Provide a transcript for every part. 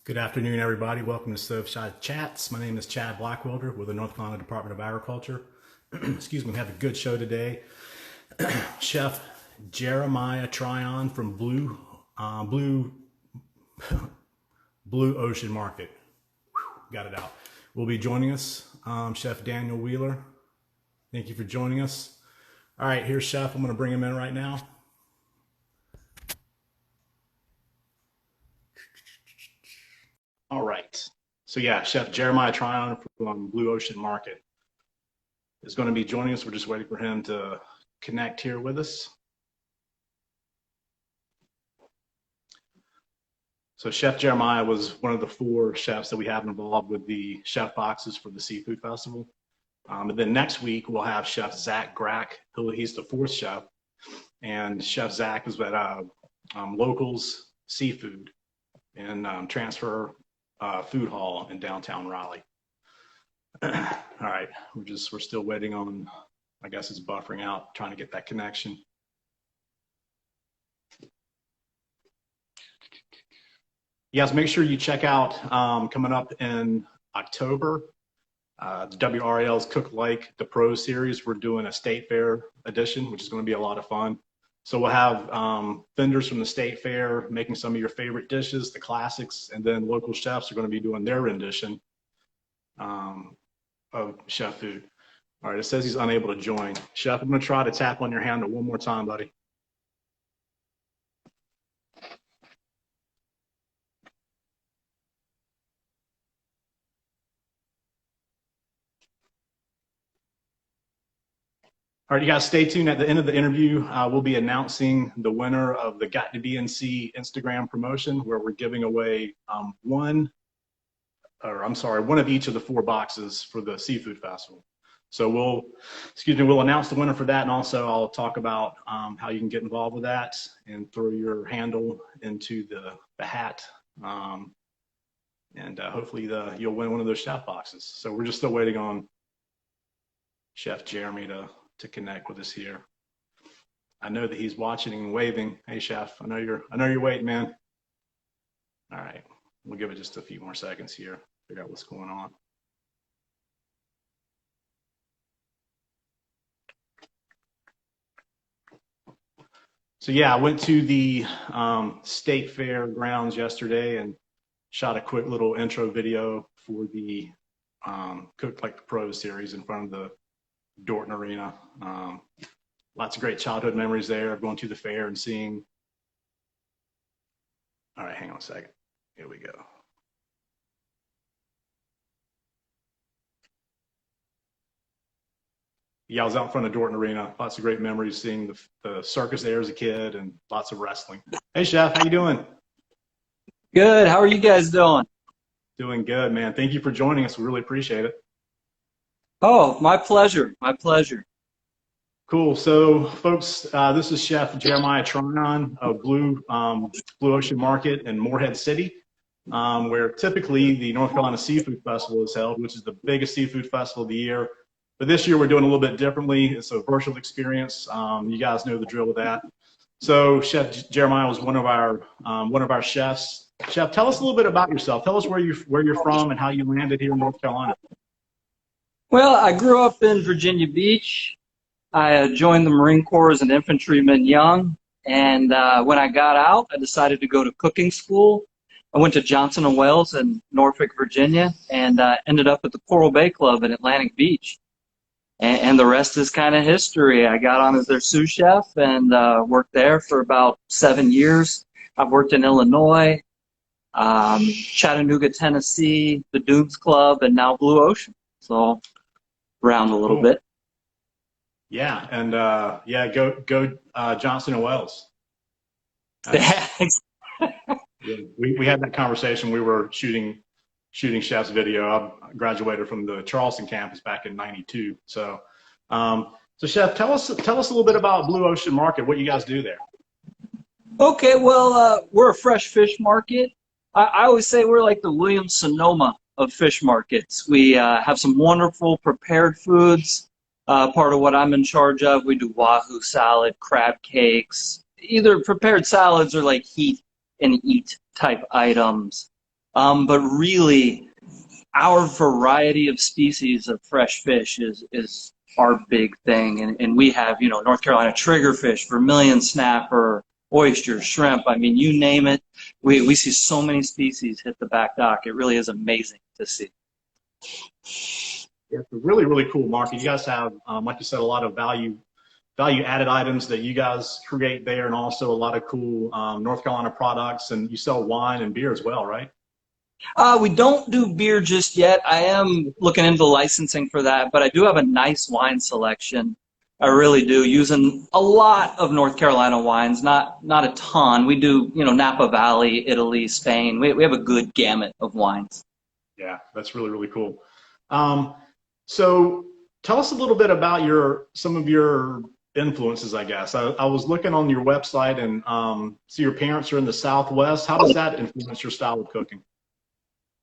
Good afternoon, everybody. Welcome to Stoveshot Chats. My name is Chad Blackwelder with the North Carolina Department of Agriculture. Excuse me, we have a good show today. Chef Jeremiah Tryon from Blue Ocean Market. Got it out. Will be joining us. Chef Daniel Wheeler. Thank you for joining us. All right, here's Chef. I'm going to bring him in right now. All right. So yeah, Chef Jeremiah Tryon from Blue Ocean Market is going to be joining us. We're just waiting for him to connect here with us. So Chef Jeremiah was one of the 4 chefs that we have involved with the chef boxes for the Seafood Festival. And then next week we'll have Chef Zach Grack. He's the 4th chef, and Chef Zach is at Locals Seafood and Transfer Food Hall in downtown Raleigh. All right, we're still waiting on, I guess it's buffering out, trying to get that connection. Yes, make sure you check out coming up in October, WRAL's Cook Like the Pro series. We're doing a State Fair edition, which is going to be a lot of fun. So we'll have vendors from the State Fair making some of your favorite dishes, the classics, and then local chefs are going to be doing their rendition of chef food. All right, it says he's unable to join. Chef, I'm going to try to tap on your handle one more time, buddy. All right, you guys stay tuned. At the end of the interview, we'll be announcing the winner of the Got to BNC Instagram promotion, where we're giving away one of each of the 4 boxes for the Seafood Festival. So we'll announce the winner for that, and also I'll talk about how you can get involved with that and throw your handle into the hat, and hopefully you'll win one of those chef boxes. So we're just still waiting on Chef Jeremy to connect with us here. I know that he's watching and waving. Hey, Chef, I know you're waiting, man. All right, we'll give it just a few more seconds here, figure out what's going on. So yeah, I went to the State Fair grounds yesterday and shot a quick little intro video for the Cook Like the Pro series in front of the Dorton Arena. Lots of great childhood memories there of going to the fair and seeing. All right, hang on a second. Here we go. Yeah, I was out in front of Dorton Arena. Lots of great memories seeing the circus there as a kid and lots of wrestling. Hey, Chef, how you doing? Good. How are you guys doing? Doing good, man. Thank you for joining us. We really appreciate it. Oh, my pleasure. My pleasure. Cool. So, folks, this is Chef Jeremiah Tryon of Blue Ocean Market in Morehead City, where typically the North Carolina Seafood Festival is held, which is the biggest seafood festival of the year. But this year we're doing a little bit differently. It's a virtual experience. You guys know the drill with that. So, Chef Jeremiah was one of our chefs. Chef, tell us a little bit about yourself. Tell us where you're from and how you landed here in North Carolina. Well, I grew up in Virginia Beach. I joined the Marine Corps as an infantryman young, and when I got out, I decided to go to cooking school. I went to Johnson & Wales in Norfolk, Virginia, and ended up at the Coral Bay Club in Atlantic Beach. And the rest is kind of history. I got on as their sous chef and worked there for about 7 years. I've worked in Illinois, Chattanooga, Tennessee, the Dunes Club, and now Blue Ocean. So around a little bit. Yeah, and go Johnson and Wales. Yeah. We had that conversation. We were shooting Chef's video. I graduated from the Charleston campus back in '92. So Chef, tell us a little bit about Blue Ocean Market. What you guys do there? Okay, well, we're a fresh fish market. I always say we're like the Williams-Sonoma of fish markets. We have some wonderful prepared foods. Part of what I'm in charge of, we do wahoo salad, crab cakes, either prepared salads or like heat and eat type items. But really, our variety of species of fresh fish is our big thing. And we have, North Carolina triggerfish, vermilion snapper, oysters, shrimp. I mean, you name it. We see so many species hit the back dock. It really is amazing to see. It's a really, really cool market. You guys have, like you said, a lot of value added items that you guys create there, and also a lot of cool North Carolina products. And you sell wine and beer as well, right? We don't do beer just yet. I am looking into licensing for that, but I do have a nice wine selection. I really do, using a lot of North Carolina wines, not a ton. We do, Napa Valley, Italy, Spain. We have a good gamut of wines. Yeah, that's really, really cool. So tell us a little bit about some of your influences, I guess. I was looking on your website and see your parents are in the Southwest. How does that influence your style of cooking?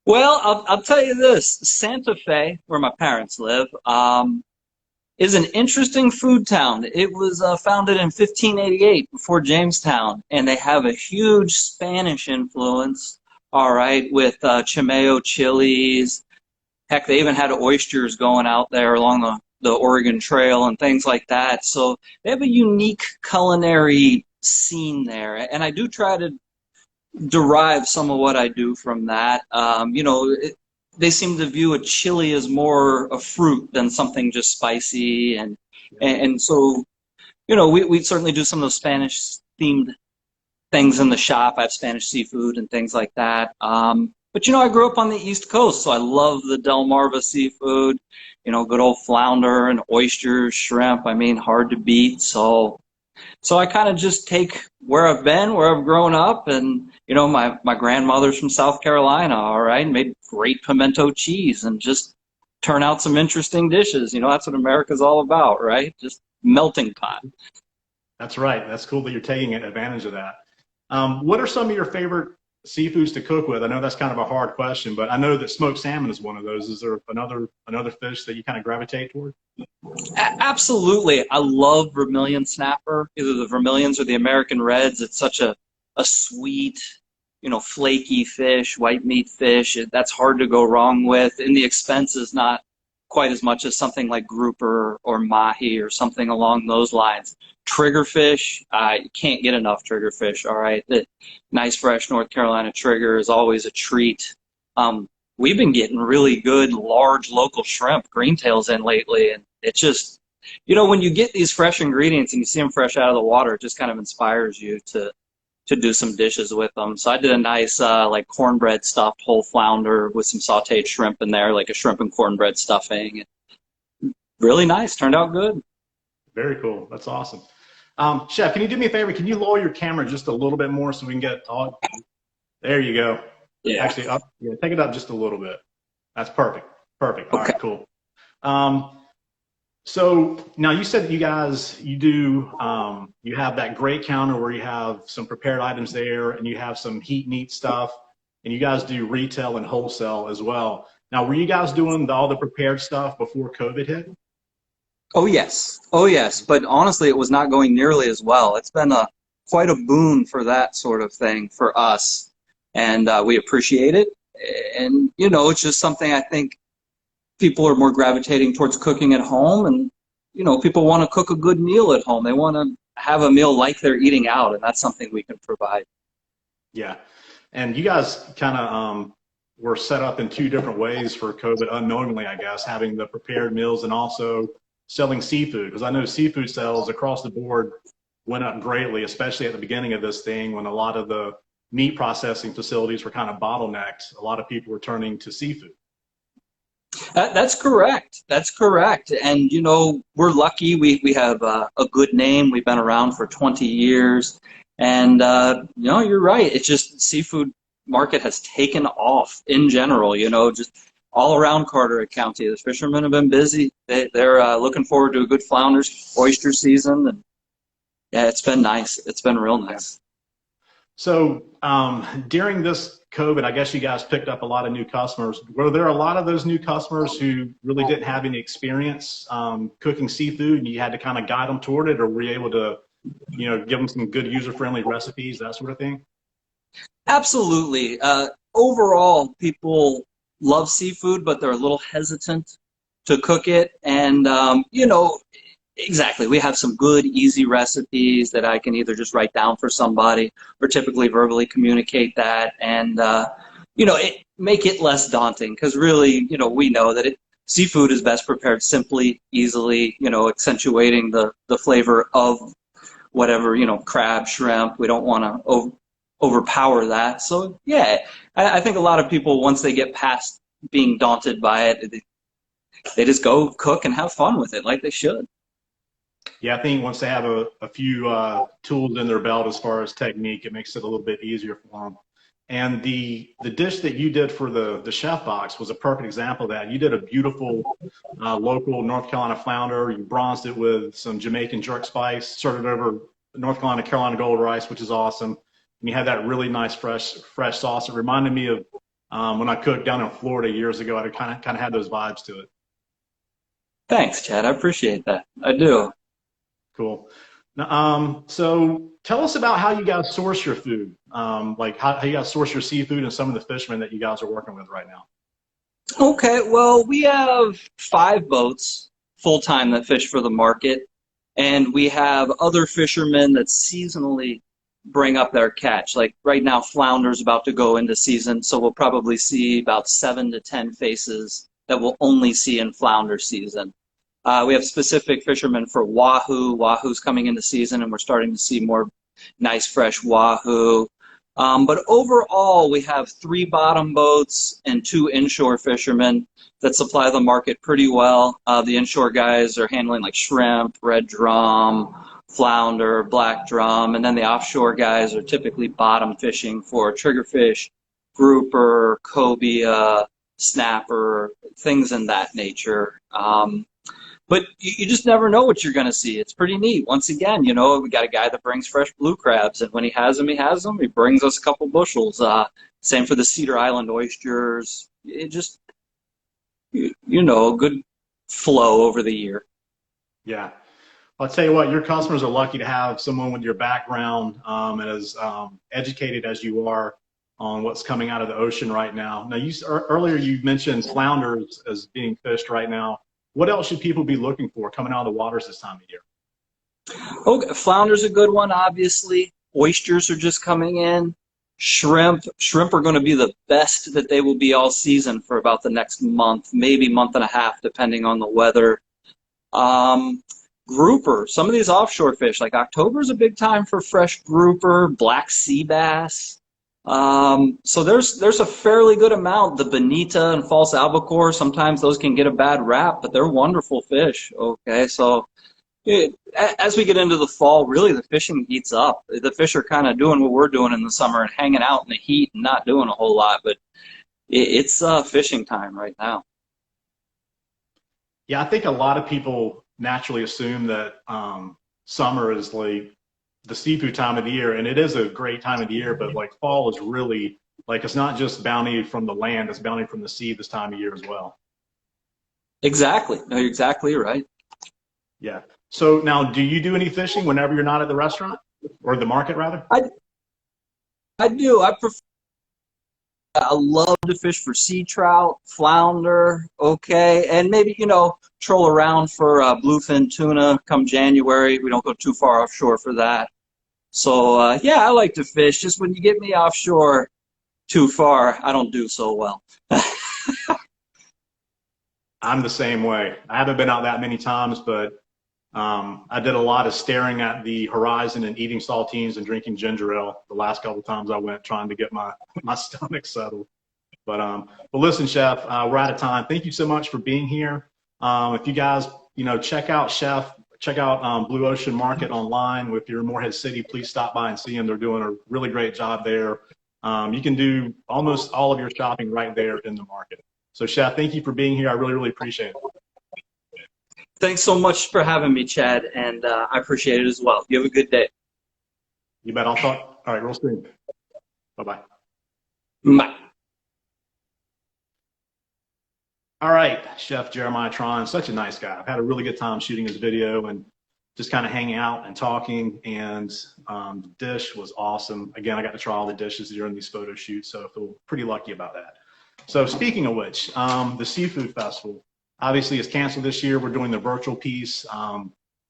Well, I'll tell you this. Santa Fe, where my parents live, is an interesting food town. It was founded in 1588 before Jamestown, and they have a huge Spanish influence, all right, with Chimeo chilies. Heck, they even had oysters going out there along the Oregon Trail and things like that. So they have a unique culinary scene there, and I do try to derive some of what I do from that. They seem to view a chili as more a fruit than something just spicy, and so we certainly do some of those Spanish themed things in the shop. I have Spanish seafood and things like that. But I grew up on the East Coast, so I love the Delmarva seafood. Good old flounder and oysters, shrimp. I mean, hard to beat. So I kind of just take where I've been, where I've grown up, and my grandmother's from South Carolina, all right, and made great pimento cheese and just turn out some interesting dishes. That's what America's all about, right? Just melting pot. That's right. That's cool that you're taking advantage of that. What are some of your favorite seafoods to cook with? I know that's kind of a hard question, but I know that smoked salmon is one of those. Is there another fish that you kind of gravitate toward? Absolutely. I love vermilion snapper, either the vermilions or the American reds. It's such a sweet, flaky fish, white meat fish. That's hard to go wrong with. And the expense is not quite as much as something like grouper or mahi or something along those lines. Triggerfish, you can't get enough triggerfish, all right? The nice, fresh North Carolina trigger is always a treat. We've been getting really good, large local shrimp, greentails in lately, and it's just, when you get these fresh ingredients and you see them fresh out of the water, it just kind of inspires you to do some dishes with them. So I did a nice like cornbread stuffed whole flounder with some sauteed shrimp in there, like a shrimp and cornbread stuffing. Really nice, turned out good. Very cool. That's awesome. Chef, can you do me a favor? Can you lower your camera just a little bit more so we can get all? There you go. Yeah. Actually, take it up just a little bit. That's perfect. Perfect. All Okay. right, cool. So now you said that you have that great counter where you have some prepared items there, and you have some heat and eat stuff, and you guys do retail and wholesale as well. Now, were you guys doing all the prepared stuff before COVID hit? Oh yes. But honestly, it was not going nearly as well. It's been quite a boon for that sort of thing for us, and we appreciate it. And it's just something I think people are more gravitating towards cooking at home, and people want to cook a good meal at home. They want to have a meal like they're eating out, and that's something we can provide. Yeah, and you guys kind of were set up in two different ways for COVID, unknowingly, I guess, having the prepared meals and also selling seafood, because I know seafood sales across the board went up greatly, especially at the beginning of this thing when a lot of the meat processing facilities were kind of bottlenecked. A lot of people were turning to seafood. That's correct. That's correct. And, we're lucky. We have a good name. We've been around for 20 years. And, you're right. It's just seafood market has taken off in general, just all around Carteret County. The fishermen have been busy. They're looking forward to a good flounders, oyster season. And, yeah, it's been nice. It's been real nice. So during this COVID, I guess you guys picked up a lot of new customers. Were there a lot of those new customers who really didn't have any experience cooking seafood, and you had to kind of guide them toward it, or were you able to, give them some good user-friendly recipes, that sort of thing? Absolutely. overall, people love seafood, but they're a little hesitant to cook it. And, exactly, we have some good, easy recipes that I can either just write down for somebody or typically verbally communicate that and, make it less daunting because really, we know that seafood is best prepared simply, easily, accentuating the flavor of whatever, crab, shrimp. We don't want to overpower that. So, yeah, I think a lot of people, once they get past being daunted by it, they just go cook and have fun with it like they should. Yeah, I think once they have a few tools in their belt as far as technique, it makes it a little bit easier for them. And the dish that you did for the chef box was a perfect example of that. You did a beautiful local North Carolina flounder. You bronzed it with some Jamaican jerk spice, served it over North Carolina gold rice, which is awesome. And you had that really nice fresh sauce. It reminded me of when I cooked down in Florida years ago. I kind of had those vibes to it. Thanks, Chad. I appreciate that. I do. Cool. Now, so tell us about how you guys source your food, like how you guys source your seafood and some of the fishermen that you guys are working with right now. Okay, well, we have 5 boats full-time that fish for the market, and we have other fishermen that seasonally bring up their catch. Like right now, flounder's about to go into season, so we'll probably see about 7 to 10 faces that we'll only see in flounder season. We have specific fishermen for wahoo. Wahoo's coming into season, and we're starting to see more nice fresh wahoo. But overall, we have 3 bottom boats and 2 inshore fishermen that supply the market pretty well. The inshore guys are handling like shrimp, red drum, flounder, black drum, and then the offshore guys are typically bottom fishing for triggerfish, grouper, cobia, snapper, things in that nature. But you just never know what you're going to see. It's pretty neat. Once again, we got a guy that brings fresh blue crabs, and when he has them, he has them. He brings us a couple bushels. Same for the Cedar Island oysters. It just, a good flow over the year. Yeah. I'll tell you what, your customers are lucky to have someone with your background and as educated as you are on what's coming out of the ocean right now. Now, earlier you mentioned flounders as being fished right now. What else should people be looking for coming out of the waters this time of year? Okay, flounder's a good one, obviously. Oysters are just coming in. Shrimp are going to be the best that they will be all season for about the next month, maybe month and a half, depending on the weather. Grouper, some of these offshore fish, like October is a big time for fresh grouper, black sea bass. So there's a fairly good amount. The bonita and false albacore, sometimes those can get a bad rap, but they're wonderful fish. Okay, so as we get into the fall, really the fishing heats up. The fish are kind of doing what we're doing in the summer and hanging out in the heat and not doing a whole lot, but it's fishing time right now. Yeah, I think a lot of people naturally assume that summer is like the seafood time of the year, and it is a great time of the year, but like fall is really like, it's not just bounty from the land, it's bounty from the sea this time of year as well. Exactly. No, you're exactly right. Yeah. So now, do you do any fishing whenever you're not at the restaurant or the market rather? I do. I love to fish for sea trout, flounder, okay, and maybe, troll around for bluefin tuna come January. We don't go too far offshore for that. So, yeah, I like to fish. Just when you get me offshore too far, I don't do so well. I'm the same way. I haven't been out that many times, but I did a lot of staring at the horizon and eating saltines and drinking ginger ale the last couple of times I went, trying to get my stomach settled. But listen, Chef, we're out of time. Thank you so much for being here. If you guys, check out Chef, check out Blue Ocean Market online. If you're in Morehead City, please stop by and see them. They're doing a really great job there. You can do almost all of your shopping right there in the market. So, Chef, thank you for being here. I really, really appreciate it. Thanks so much for having me, Chad, and I appreciate it as well. You have a good day. You bet. I'll talk. All right, real soon. Bye-bye. Bye. All right, Chef Jeremiah Tryon, such a nice guy. I've had a really good time shooting his video, and just kind of hanging out and talking. And the dish was awesome. Again, I got to try all the dishes during these photo shoots, so I feel pretty lucky about that. So speaking of which, the Seafood Festival obviously is canceled this year. We're doing the virtual piece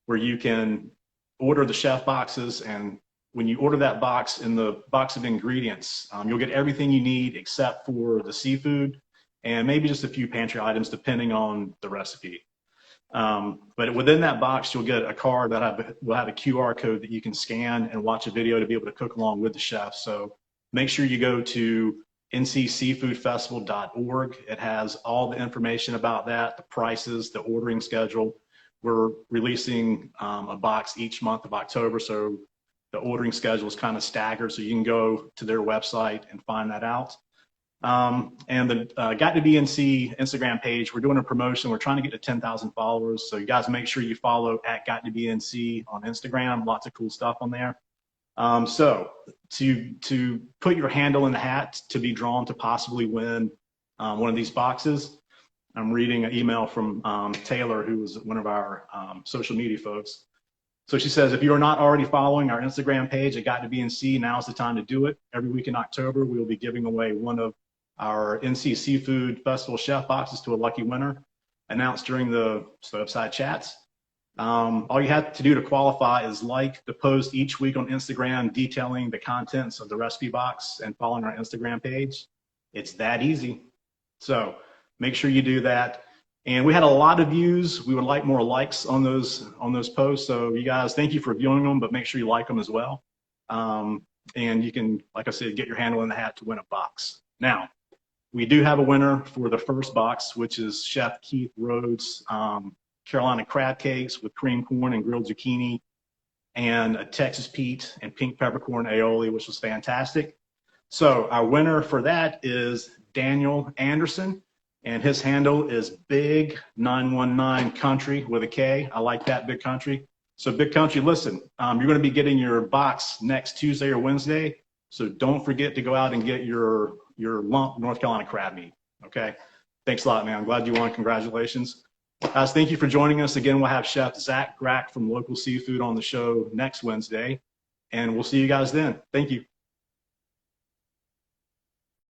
where you can order the chef boxes, and when you order that box, in the box of ingredients, you'll get everything you need except for the seafood and maybe just a few pantry items depending on the recipe. But within that box, you'll get a card that will have a QR code that you can scan and watch a video to be able to cook along with the chef. So make sure you go to ncseafoodfestival.org. It has all the information about that, the prices, the ordering schedule. We're releasing a box each month of October, so the ordering schedule is kind of staggered, so you can go to their website and find that out. And the Got to BNC Instagram page, we're doing a promotion. We're trying to get to 10,000 followers, so you guys make sure you follow at Got to BNC on Instagram. Lots of cool stuff on there. So to put your handle in the hat to be drawn to possibly win one of these boxes, I'm reading an email from Taylor, who was one of our social media folks. So she says, if you are not already following our Instagram page at Got to BNC, now's the time to do it. Every week in October, we will be giving away one of our NC Seafood Festival chef boxes to a lucky winner, announced during the website chats. All you have to do to qualify is like the post each week on Instagram detailing the contents of the recipe box and following our Instagram page. It's that easy. So make sure you do that. And we had a lot of views. We would like more likes on those posts. So you guys, thank you for viewing them, but make sure you like them as well. And you can, like I said, get your handle in the hat to win a box. Now, we do have a winner for the first box, which is Chef Keith Rhodes' Carolina crab cakes with cream corn and grilled zucchini, and a Texas Pete and pink peppercorn aioli, which was fantastic. So our winner for that is Daniel Anderson, and his handle is Big919 Country with a K. I like that, Big Country. So Big Country, listen, you're going to be getting your box next Tuesday or Wednesday, so don't forget to go out and get your lump North Carolina crab meat. Okay, thanks a lot, man. I'm glad you won. Congratulations. Guys, thank you for joining us. Again, we'll have Chef Zach Grack from Local Seafood on the show next Wednesday, and we'll see you guys then. Thank you.